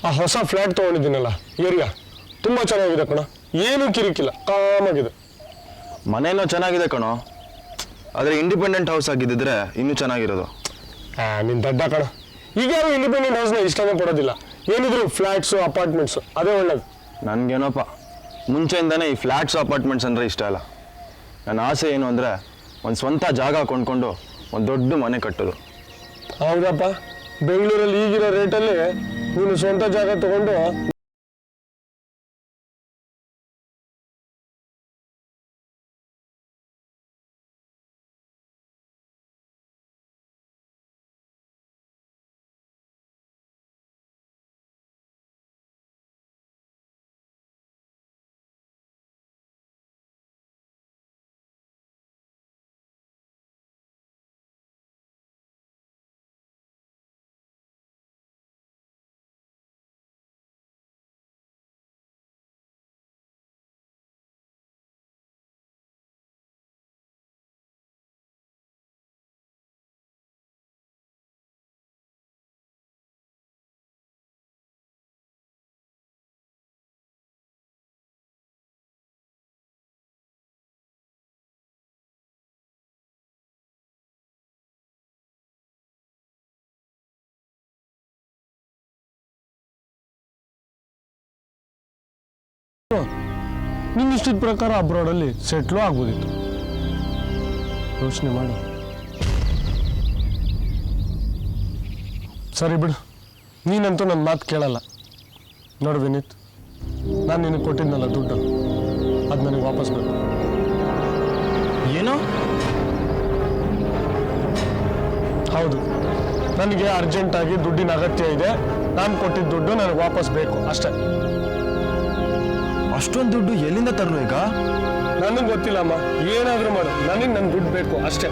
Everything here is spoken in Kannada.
ಆ ಹೊಸ ಫ್ಲ್ಯಾಟ್ ತೊಗೊಂಡಿದ್ದೀನಲ್ಲ ಏರಿಯಾ ತುಂಬ ಚೆನ್ನಾಗಿದೆ ಕಣ, ಏನೂ ಕಿರಿಕಿಲ್ಲ, ಕಾಮಾಗಿದೆ. ಮನೇನೋ ಚೆನ್ನಾಗಿದೆ ಕಣೋ, ಆದರೆ ಇಂಡಿಪೆಂಡೆಂಟ್ ಹೌಸ್ ಆಗಿದ್ದಿದ್ರೆ ಇನ್ನೂ ಚೆನ್ನಾಗಿರೋದು. ನಿನ್ನ ದಡ್ಡ ಕಣ, ಈಗ ಯಾರು ಇಂಡಿಪೆಂಡೆಂಟ್ ಹೌಸ್ನ ಇಷ್ಟನೇ ಪಡೋದಿಲ್ಲ. ಏನಿದ್ರು ಫ್ಲ್ಯಾಟ್ಸು ಅಪಾರ್ಟ್ಮೆಂಟ್ಸು ಅದೇ ಒಳ್ಳೇದು. ನನಗೇನೋಪ್ಪ ಮುಂಚೆಯಿಂದನೇ ಈ ಫ್ಲ್ಯಾಟ್ಸು ಅಪಾರ್ಟ್ಮೆಂಟ್ಸ್ ಅಂದರೆ ಇಷ್ಟ ಇಲ್ಲ. ನನ್ನ ಆಸೆ ಏನು ಅಂದರೆ ಒಂದು ಸ್ವಂತ ಜಾಗ ಕೊಂಡ್ಕೊಂಡು ಒಂದು ದೊಡ್ಡ ಮನೆ ಕಟ್ಟೋದು. ಹೌದಪ್ಪ, ಬೆಂಗಳೂರಲ್ಲಿ ಈಗಿರೋ ರೇಟಲ್ಲಿ ನೀನು ಸ್ವಂತ ಜಾಗ ತಗೊಂಡು ನಿನ್ನ ಇಷ್ಟದ ಪ್ರಕಾರ ಅಬ್ರಾಡಲ್ಲಿ ಸೆಟ್ಲು ಆಗ್ಬೋದಿತ್ತು. ಯೋಚನೆ ಮಾಡು. ಸರಿ ಬಿಡು, ನೀನಂತೂ ನನ್ನ ಮಾತು ಕೇಳಲ್ಲ. ನೋಡು ವಿನೀತ್, ನಾನು ನಿನಗೆ ಕೊಟ್ಟಿದ್ನಲ್ಲ ದುಡ್ಡು, ಅದು ನನಗೆ ವಾಪಸ್ ಬೇಕು. ಏನು? ಹೌದು, ನನಗೆ ಅರ್ಜೆಂಟಾಗಿ ದುಡ್ಡಿನ ಅಗತ್ಯ ಇದೆ. ನಾನು ಕೊಟ್ಟಿದ್ದ ದುಡ್ಡು ನನಗೆ ವಾಪಸ್ ಬೇಕು ಅಷ್ಟೇ. ಅಷ್ಟೊಂದು ದುಡ್ಡು ಎಲ್ಲಿಂದ ತರಲು ಈಗ? ನನಗೆ ಗೊತ್ತಿಲ್ಲಮ್ಮ, ಏನಾದರೂ ಮಾಡು, ನನಗೆ ನನ್ನ ದುಡ್ಡು ಬೇಕು ಅಷ್ಟೇ.